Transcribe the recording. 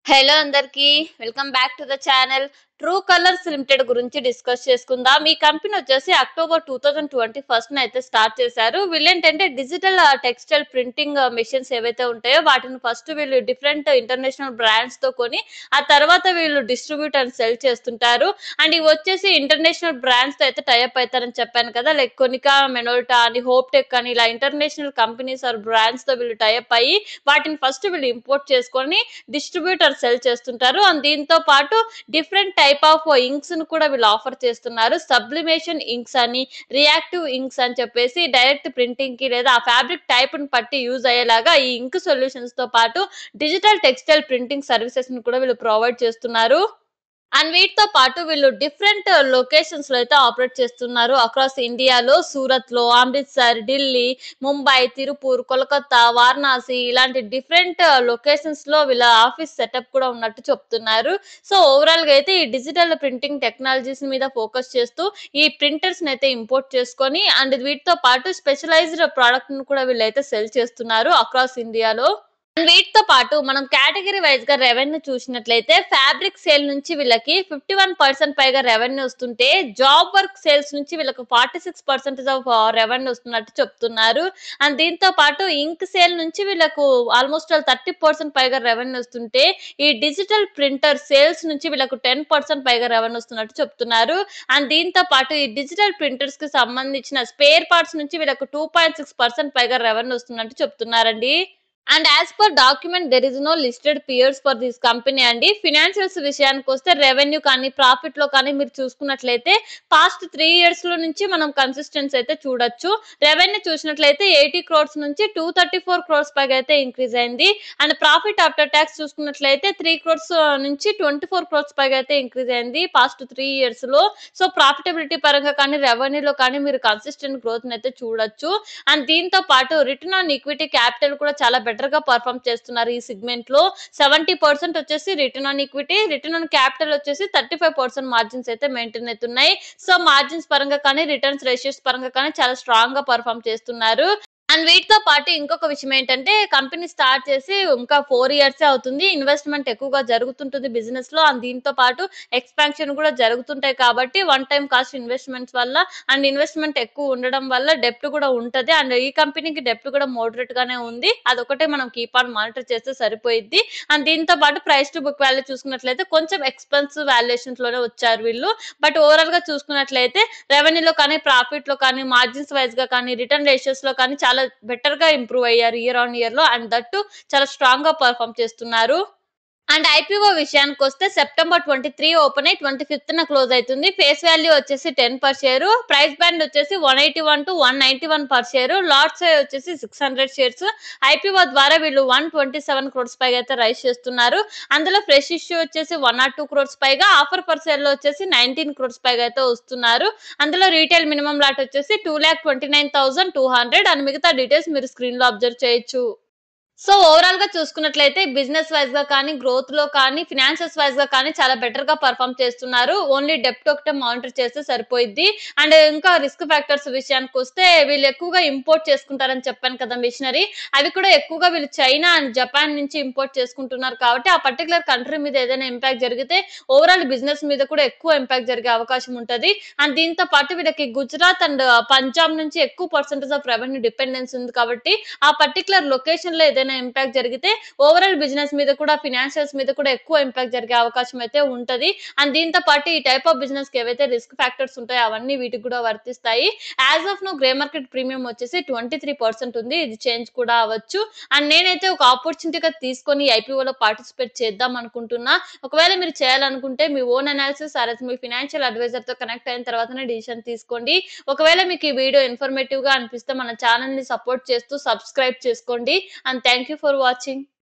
Hello అందరికి welcome back to the channel. True colours limited గురించి discuss చేసుకుందాం. ఈ కంపెనీ వచ్చేసి అక్టోబర్ 2021 అయితే స్టార్ట్ చేశారు. వీళ్ళేంటంటే డిజిటల్ టెక్స్టైల్ ప్రింటింగ్ మెషిన్స్ ఏవైతే ఉంటాయో వాటిని ఫస్ట్ వీళ్ళు డిఫరెంట్ ఇంటర్నేషనల్ బ్రాండ్స్ తో కొని ఆ తర్వాత వీళ్ళు డిస్ట్రిబ్యూట్ అండ్ సెల్ చేస్తుంటారు. అండ్ ఇవి వచ్చేసి ఇంటర్నేషనల్ బ్రాండ్స్ తో అయితే టైఅప్ అవుతారని చెప్పాను కదా, లైక్ కొనికా, మెనోల్టా అని, హోప్ టెక్ అని, ఇలా ఇంటర్నేషనల్ కంపెనీస్ ఆర్ బ్రాండ్స్ తో వీళ్ళు టైఅప్ అయ్యి వాటిని ఫస్ట్ వీళ్ళు ఇంపోర్ట్ చేసుకొని డిస్ట్రిబ్యూటర్ సెల్ చేస్తుంటారు. అండ్ దీంతో పాటు డిఫరెంట్ టైప్ ఆఫ్ ఇంక్స్ ను కూడా వీళ్ళు ఆఫర్ చేస్తున్నారు. సబ్లిమేషన్ ఇంక్స్ అని, రియాక్టివ్ ఇంక్స్ అని చెప్పేసి డైరెక్ట్ ప్రింటింగ్ కి లేదా ఆ ఫ్యాబ్రిక్ టైప్ ని పట్టి యూజ్ అయ్యేలాగా ఈ ఇంక్ సొల్యూషన్స్ తో పాటు డిజిటల్ టెక్స్టైల్ ప్రింటింగ్ సర్వీసెస్ ని కూడా వీళ్ళు ప్రొవైడ్ చేస్తున్నారు. అండ్ వీటితో పాటు వీళ్ళు డిఫరెంట్ లొకేషన్స్ లో అయితే ఆపరేట్ చేస్తున్నారు అక్రాస్ ఇండియాలో. సూరత్ లో, అమృత్సర్, ఢిల్లీ, ముంబై, తిరుపూర్, కోల్కతా, వారణాసి ఇలాంటి డిఫరెంట్ లొకేషన్స్ లో వీళ్ళ ఆఫీస్ సెటప్ కూడా ఉన్నట్టు చెప్తున్నారు. సో ఓవరాల్ గా అయితే ఈ డిజిటల్ ప్రింటింగ్ టెక్నాలజీస్ మీద ఫోకస్ చేస్తూ ఈ ప్రింటర్స్ ని అయితే ఇంపోర్ట్ చేసుకొని అండ్ వీటితో పాటు స్పెషలైజ్డ్ ప్రోడక్ట్ ను కూడా వీళ్ళైతే సెల్ చేస్తున్నారు అక్రాస్ ఇండియాలో. అండ్ వీటితో పాటు మనం కేటగిరీ వైజ్ గా రెవెన్యూ చూసినట్లయితే ఫ్యాబ్రిక్ సేల్ నుంచి వీళ్ళకి 51% పైగా రెవెన్యూ వస్తుంటే జాబ్ వర్క్ సేల్స్ నుంచి వీళ్ళకి 46% ఆఫ్ రెవెన్యూ వస్తున్నట్టు చెప్తున్నారు. అండ్ దీంతో పాటు ఇంక్ సేల్ నుంచి వీళ్ళకు ఆల్మోస్ట్ 30% పైగా రెవెన్యూ వస్తుంటే ఈ డిజిటల్ ప్రింటర్ సేల్స్ నుంచి వీళ్ళకు 10% పైగా రెవెన్యూ వస్తున్నట్టు చెప్తున్నారు. అండ్ దీంతో పాటు ఈ డిజిటల్ ప్రింటర్స్ కి సంబంధించిన స్పేర్ పార్ట్స్ నుంచి వీళ్ళకు 2.6% పైగా రెవెన్యూ వస్తున్నట్టు చెప్తున్నారండి. And as per document there is no listed peers for this company అండి. ఫినాన్షియల్స్ విషయానికి వస్తే రెవెన్యూ కానీ ప్రాఫిట్ లో కానీ మీరు చూసుకున్నట్లయితే పాస్ట్ 3 years లో నుంచి మనం కన్సిస్టెన్సీ అయితే చూడొచ్చు. రెవెన్యూ చూసినట్లయితే 80 crores నుంచి 234 crores పైగా అయితే ఇంక్రీజ్ అయింది. అండ్ ప్రాఫిట్ ఆఫ్టర్ ట్యాక్స్ చూసుకున్నట్లయితే 3 crores నుంచి 24 crores పైగా అయితే ఇంక్రీజ్ అయింది పాస్ట్ 3 years లో. సో ప్రాఫిటబిలిటీ పరంగా కానీ రెవెన్యూలో కానీ మీరు కన్సిస్టెంట్ గ్రోత్ అయితే చూడొచ్చు. అండ్ దీంతో పాటు రిటర్న్ ఆన్ ఈక్విటీ క్యాపిటల్ కూడా చాలా బెటర్ గా పర్ఫార్మ్ చేస్తున్నారు ఈ సెగ్మెంట్ లో. 70% వచ్చేసి return on equity, return on capital వచ్చేసి 35% మార్జిన్స్ అయితే మెయింటైన్ అవుతున్నాయి. సో మార్జిన్స్ పరంగా కానీ రిటర్న్స్ రేషియోస్ పరంగా కానీ చాలా స్ట్రాంగ్ గా పర్ఫార్మ్ చేస్తున్నారు. అండ్ వీటితో పాటు ఇంకొక విషయం ఏంటంటే కంపెనీ స్టార్ట్ చేసి ఇంకా 4 years అవుతుంది. ఇన్వెస్ట్మెంట్ ఎక్కువగా జరుగుతుంటుంది బిజినెస్ లో. అండ్ దీంతో పాటు ఎక్స్పాన్షన్ కూడా జరుగుతుంటాయి కాబట్టి వన్ టైం కాస్ట్ ఇన్వెస్ట్మెంట్స్ వల్ల అండ్ ఇన్వెస్ట్మెంట్ ఎక్కువ ఉండడం వల్ల డెప్ట్ కూడా ఉంటది. అండ్ ఈ కంపెనీకి డెప్ట్ కూడా మోడరేట్ గానే ఉంది. అదొకటే మనం కీప్ ఆన్ మానిటర్ చేస్తే సరిపోయిద్ది. అండ్ దీంతో పాటు ప్రైస్ టు బుక్ వాల్యూ చూసుకున్నట్లయితే కొంచెం ఎక్స్పెన్సివ్ వాల్యుయేషన్స్ లోనే వచ్చారు వీళ్ళు. బట్ ఓవరాల్ గా చూసుకున్నట్లయితే రెవెన్యూలో కానీ, ప్రాఫిట్ లో కానీ, మార్జిన్స్ వైజ్ గా కానీ, రిటర్న్ రేషియోస్ లో కానీ చాలా బెటర్ గా ఇంప్రూవ్ అయ్యారు ఇయర్ ఆన్ ఇయర్ లో. అండ్ దట్టు చాలా స్ట్రాంగ్ గా పర్ఫార్మ్ చేస్తున్నారు. అండ్ ఐపీఓ విషయానికి వస్తే September 23 ఓపెన్ అయ్యి 25th క్లోజ్ అవుతుంది. ఫేస్ వాల్యూ వచ్చేసి 10 per share, ప్రైస్ బ్యాండ్ వచ్చేసి 181 to 191 per share, lot size వచ్చేసి 600 shares. ఐపీఓ ద్వారా వీళ్ళు 127 crores పైగా అయితే రైజ్ చేస్తున్నారు. అందులో ఫ్రెష్ ఇష్యూ వచ్చేసి 102 crores పైగా, ఆఫర్ పర్ సేల్ లో వచ్చేసి 19 crores పైగా అయితే వస్తున్నారు. అందులో రీటైల్ మినిమం లాట్ వచ్చేసి 2,29,200 అండ్ మిగతా డీటెయిల్స్ మీరు స్క్రీన్ లో అబ్జర్వ్ చేయొచ్చు. సో ఓవరాల్ గా చూసుకున్నట్లయితే బిజినెస్ వైజ్ గా కానీ, గ్రోత్ లో కానీ, ఫినాన్షియల్స్ వైజ్ గా కానీ చాలా బెటర్ గా పర్ఫార్మ్ చేస్తున్నారు. ఓన్లీ డెప్ట్ ఒకటే మానిటర్ చేస్తే సరిపోయిద్ది. అండ్ ఇంకా రిస్క్ ఫ్యాక్టర్స్ విషయానికి వస్తే వీళ్ళు ఎక్కువగా ఇంపోర్ట్ చేసుకుంటారని చెప్పాను కదా మిషనరీ, అవి కూడా ఎక్కువగా వీళ్ళు చైనా అండ్ జపాన్ నుంచి ఇంపోర్ట్ చేసుకుంటున్నారు కాబట్టి ఆ పర్టికులర్ కంట్రీ మీద ఏదైనా ఇంపాక్ట్ జరిగితే ఓవరాల్ బిజినెస్ మీద కూడా ఎక్కువ ఇంపాక్ట్ జరిగే అవకాశం ఉంటది. అండ్ దీంతో పాటు వీళ్ళకి గుజరాత్ అండ్ పంజాబ్ నుంచి ఎక్కువ పర్సెంటేజ్ ఆఫ్ రెవెన్యూ డిపెండెన్స్ ఉంది కాబట్టి ఆ పర్టికులర్ లొకేషన్ లో ఏదైనా ఇంపాక్ట్ జరిగితే ఓవరాల్ బిజినెస్ మీద కూడా, ఫినాన్షియల్స్ మీద కూడా ఎక్కువ ఇంపాక్ట్ జరిగే అవకాశం అయితే ఉంటది. అండ్ దీంతో పాటు ఈ టైప్ ఆఫ్ బిజినెస్ కి ఏవైతే రిస్క్ ఫ్యాక్టర్స్ ఉంటాయో అవన్నీ వీటికి కూడా వర్తిస్తాయి. As of no grey market premium వచ్చేసి 23% ఉంది. ఇది చేంజ్ కూడా అవ్వచ్చు. అండ్ నేనైతే ఒక ఆపర్చునిటీగా తీసుకొని ఐపీఓలో పార్టిసిపేట్ చేద్దాం అనుకుంటున్నా. ఒకవేళ మీరు చేయాలనుకుంటే మీ ఓన్ అనాలిసిస్ ఆర్ మీ ఫినాన్షియల్ అడ్వైజర్ తో కనెక్ట్ అయిన తర్వాతనే డిసిషన్ తీసుకోండి. ఒకవేళ మీకు ఈ వీడియో ఇన్ఫర్మేటివ్ గా అనిపిస్తే మన ఛానల్ ని సపోర్ట్ చేస్తూ సబ్స్క్రైబ్ చేసుకోండి. And thank you for watching.